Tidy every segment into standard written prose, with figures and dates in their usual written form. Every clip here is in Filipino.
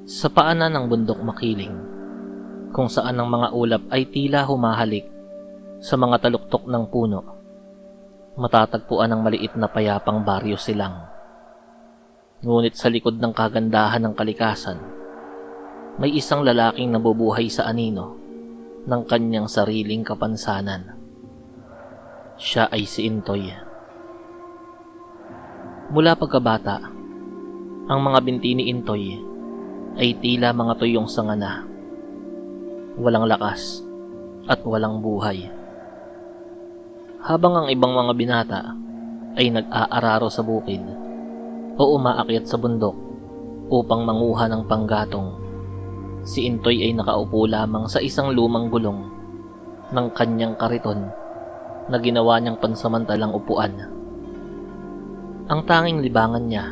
Sa paanan ng bundok makiling, kung saan ang mga ulap ay tila humahalik sa mga taluktok ng puno, matatagpuan ang maliit na payapang baryo silang. Ngunit sa likod ng kagandahan ng kalikasan, may isang lalaking nabubuhay sa anino ng kanyang sariling kapansanan. Siya ay si Intoy. Mula pagkabata, ang mga binti ni Intoy ay tila mga tuyong sanga na, walang lakas at walang buhay. Habang ang ibang mga binata ay nag-aararo sa bukid o umaakyat sa bundok upang manguha ng panggatong, si Intoy ay nakaupo lamang sa isang lumang gulong ng kanyang kariton na ginawa niyang pansamantalang upuan. Ang tanging libangan niya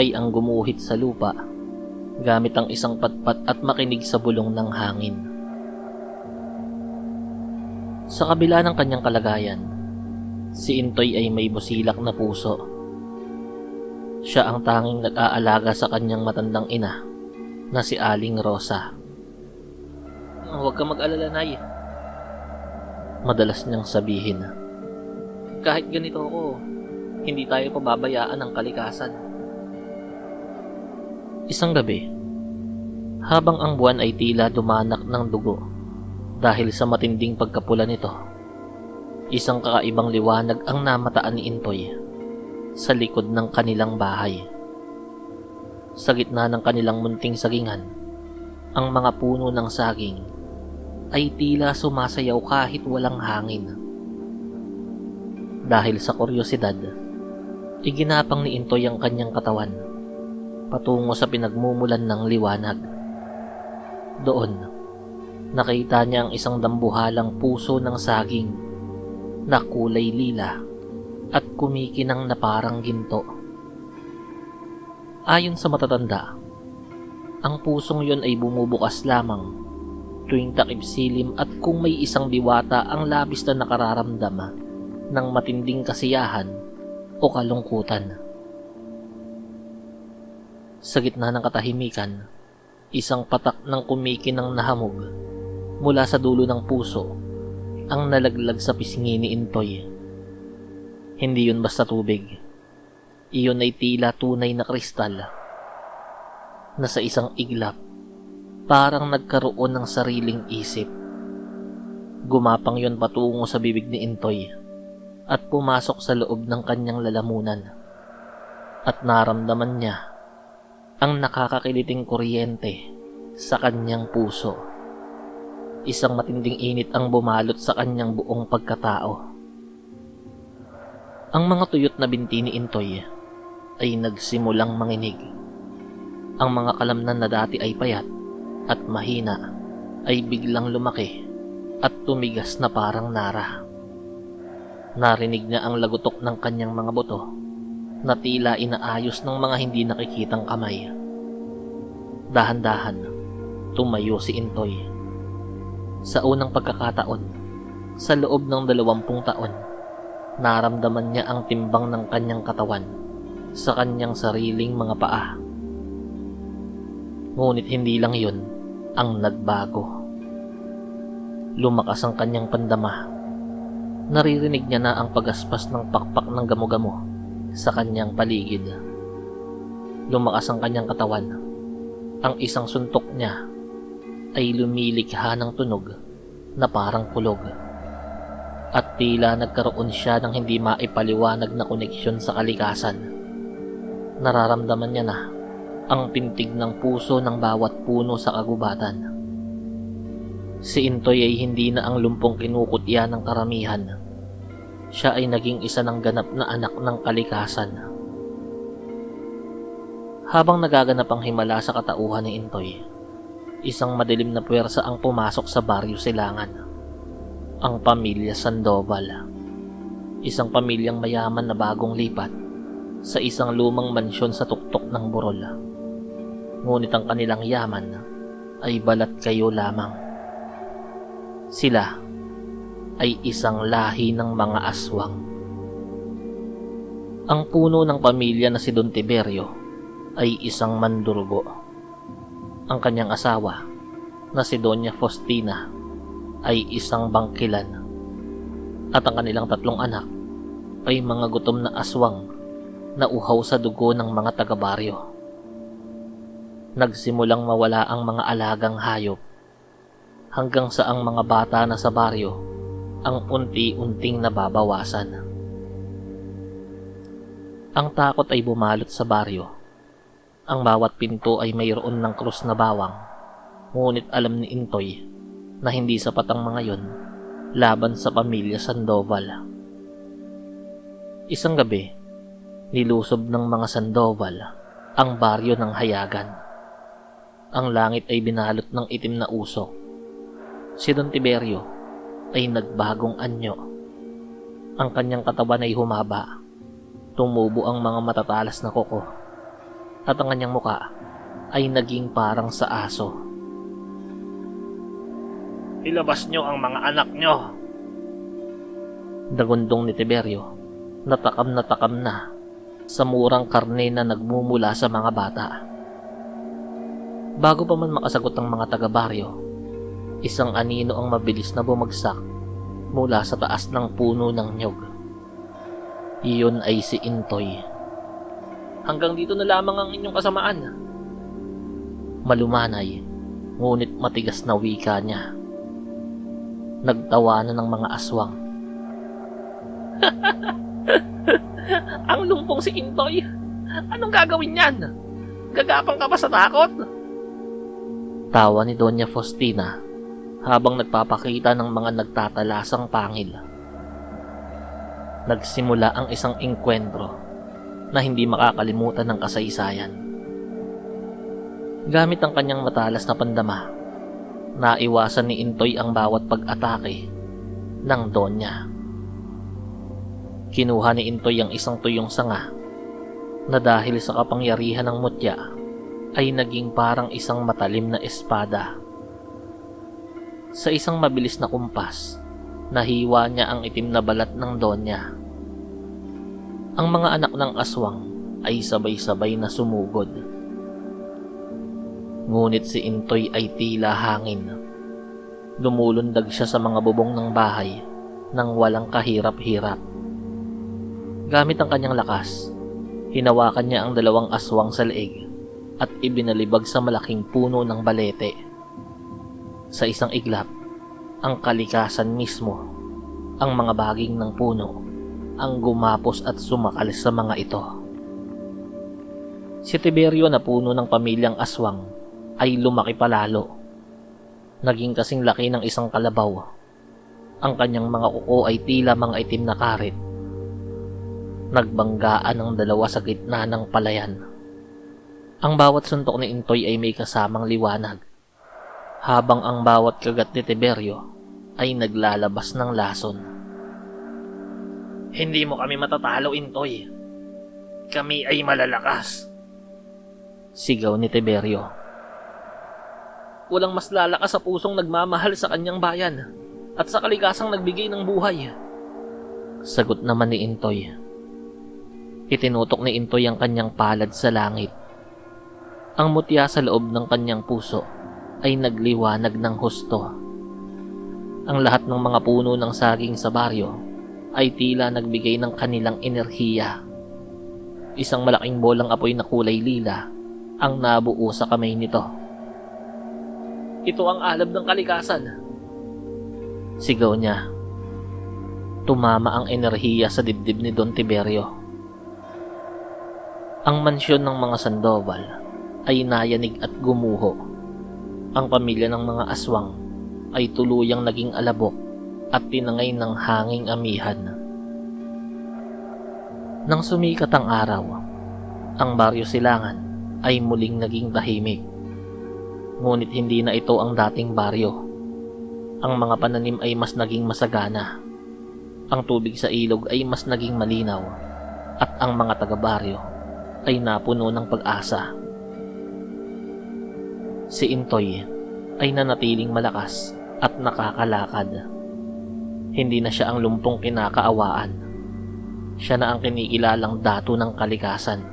ay ang gumuhit sa lupa gamit ang isang patpat at makinig sa bulong ng hangin. Sa kabila ng kanyang kalagayan, si Intoy ay may busilak na puso. Siya ang tanging nag-aalaga sa kanyang matandang ina na si Aling Rosa. "Huwag kang mag-alala, Nay," madalas niyang sabihin. "Kahit ganito ako, hindi tayo pababayaan ng kalikasan." Isang gabi, habang ang buwan ay tila dumanak ng dugo dahil sa matinding pagkapula nito, isang kakaibang liwanag ang namataan ni Intoy sa likod ng kanilang bahay. Sa gitna ng kanilang munting sagingan, ang mga puno ng saging ay tila sumasayaw kahit walang hangin. Dahil sa kuryosidad, iginapang ni Intoy ang kanyang katawan patungo sa pinagmumulan ng liwanag. Doon, nakita niya ang isang dambuhalang puso ng saging na kulay lila at kumikinang na parang ginto. Ayon sa matatanda, ang pusong yon ay bumubukas lamang tuwing takip silim at kung may isang diwata ang labis na nakararamdam ng matinding kasiyahan o kalungkutan. Sa gitna ng katahimikan, isang patak ng kumikinang na hamog mula sa dulo ng puso ang nalaglag sa pisngi ni Intoy. Hindi yun basta tubig. Iyon ay tila tunay na kristal na sa isang iglap parang nagkaroon ng sariling isip. Gumapang yun patungo sa bibig ni Intoy at pumasok sa loob ng kanyang lalamunan, at naramdaman niya ang nakakakiliting kuryente sa kanyang puso. Isang matinding init ang bumalot sa kanyang buong pagkatao. Ang mga tuyot na binti ni Intoy ay nagsimulang manginig. Ang mga kalamnan na dati ay payat at mahina ay biglang lumaki at tumigas na parang nara. Narinig niya ang lagutok ng kanyang mga buto na tila inaayos ng mga hindi nakikitang kamay. Dahan-dahan, tumayo si Intoy. Sa unang pagkakataon, sa loob ng 20 taon, naramdaman niya ang timbang ng kanyang katawan sa kanyang sariling mga paa. Ngunit hindi lang yun ang nagbago. Lumakas ang kanyang pandama. Naririnig niya na ang pagaspas ng pakpak ng gamo-gamo sa kanyang paligid. Lumakas ang kanyang katawan. Ang isang suntok niya ay lumilikha ng tunog na parang kulog. At tila nagkaroon siya ng hindi maipaliwanag na koneksyon sa kalikasan. Nararamdaman niya na ang pintig ng puso ng bawat puno sa kagubatan. Si Intoy ay hindi na ang lumpong kinukutya ng karamihan. Siya ay naging isa ng ganap na anak ng kalikasan. Habang nagaganap ang himala sa katauhan ni Intoy, isang madilim na puwersa ang pumasok sa baryo Silangan. Ang pamilya Sandoval. Isang pamilyang mayaman na bagong lipat sa isang lumang mansyon sa tuktok ng Burol. Ngunit ang kanilang yaman ay balat kayo lamang. Sila ay isang lahi ng mga aswang. Ang puno ng pamilya na si Don Tiberio ay isang mandurugo. Ang kanyang asawa na si Doña Faustina ay isang bangkilan at ang kanilang 3 anak ay mga gutom na aswang na uhaw sa dugo ng mga taga-baryo. Nagsimulang mawala ang mga alagang hayop hanggang sa ang mga bata na sa baryo ang unti-unting nababawasan. Ang takot ay bumalot sa baryo. Ang bawat pinto ay mayroon ng krus na bawang, ngunit alam ni Intoy na hindi sapat ang mga yon laban sa pamilya Sandoval. Isang gabi, nilusob ng mga Sandoval ang baryo ng Hayagan. Ang langit ay binalot ng itim na usok. Si Don Tiberio ay nagbagong anyo. Ang kanyang katawan ay humaba. Tumubo ang mga matatalas na kuko. At ang kanyang muka ay naging parang sa aso. "Ilabas nyo ang mga anak nyo!" Dagundong ni Tiberio, natakam na sa murang karne na nagmumula sa mga bata. Bago pa man makasagot ang mga taga-baryo, isang anino ang mabilis na bumagsak mula sa taas ng puno ng nyog. Iyon ay si Intoy. "Hanggang dito na lamang ang inyong kasamaan." Malumanay, ngunit matigas na wika niya. Nagtawanan ng mga aswang. "Ang lumpong si Intoy! Anong gagawin niyan? Gagapang ka ba sa takot?" Tawa ni Doña Faustina habang nagpapakita ng mga nagtatalasang pangil. Nagsimula ang isang engkwentro na hindi makakalimutan ng kasaysayan. Gamit ang kanyang matalas na pandama, naiwasan ni Intoy ang bawat pag-atake ng Donya. Kinuha ni Intoy ang isang tuyong sanga na dahil sa kapangyarihan ng mutya ay naging parang isang matalim na espada. Sa isang mabilis na kumpas, nahiwa niya ang itim na balat ng Donya. Ang mga anak ng aswang ay sabay-sabay na sumugod. Ngunit si Intoy ay tila hangin. Lumulundag siya sa mga bubong ng bahay nang walang kahirap-hirap. Gamit ang kanyang lakas, hinawakan niya ang 2 aswang sa leeg at ibinalibag sa malaking puno ng balete. Sa isang iglap, ang kalikasan mismo, ang mga baging ng puno, ang gumapos at sumakal sa mga ito. Si Tiberio na puno ng pamilyang aswang ay lumaki palalo. Naging kasing laki ng isang kalabaw. Ang kanyang mga kuko ay tila mga itim na karit. Nagbanggaan ang 2 sa gitna ng palayan. Ang bawat suntok ni Intoy ay may kasamang liwanag, habang ang bawat kagat ni Tiberio ay naglalabas ng lason. "Hindi mo kami matatalo, Intoy. Kami ay malalakas," sigaw ni Tiberio. "Walang mas lalakas sa pusong nagmamahal sa kanyang bayan at sa kalikasang nagbigay ng buhay," sagot naman ni Intoy. Itinutok ni Intoy ang kanyang palad sa langit. Ang mutya sa loob ng kanyang puso ay nagliwanag ng husto. Ang lahat ng mga puno ng saging sa baryo ay tila nagbigay ng kanilang enerhiya. Isang malaking bolang apoy na kulay lila ang nabuo sa kamay nito. "Ito ang alab ng kalikasan," sigaw niya. Tumama ang enerhiya sa dibdib ni Don Tiberio. Ang mansyon ng mga Sandoval ay nayanig at gumuho. Ang pamilya ng mga aswang ay tuluyang naging alabok at tinangay ng hanging amihan. Nang sumikat ang araw, ang Baryo Silangan ay muling naging tahimik. Ngunit hindi na ito ang dating baryo. Ang mga pananim ay mas naging masagana. Ang tubig sa ilog ay mas naging malinaw at ang mga taga-baryo ay napuno ng pag-asa. Si Intoy ay nanatiling malakas at nakakalakad. Hindi na siya ang lumpong kinakaawaan. Siya na ang kinikilalang dato ng kalikasan.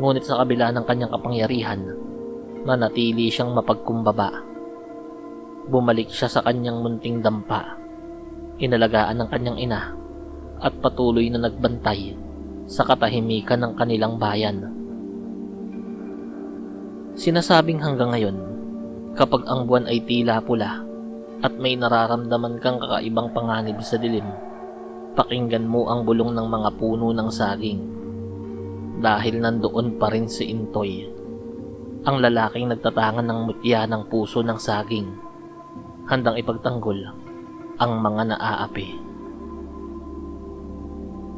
Ngunit sa kabila ng kanyang kapangyarihan, Manatili siyang mapagkumbaba. Bumalik siya sa kanyang munting dampa, inalagaan ng kanyang ina, at patuloy na nagbantay sa katahimikan ng kanilang bayan. Sinasabing hanggang ngayon, kapag ang buwan ay tila pula at may nararamdaman kang kakaibang panganib sa dilim, pakinggan mo ang bulong ng mga puno ng saging. Dahil nandoon pa rin si Intoy, ang lalaking nagtatangan ng mutya ng puso ng saging, handang ipagtanggol ang mga naaapi.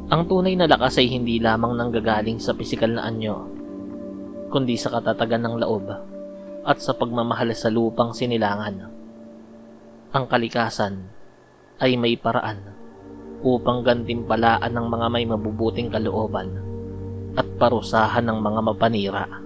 Ang tunay na lakas ay hindi lamang nanggagaling sa pisikal na anyo, kundi sa katatagan ng loob at sa pagmamahal sa lupang sinilangan. Ang kalikasan ay may paraan upang gantimpalaan ng mga may mabubuting kalooban at parusahan ng mga mapanira.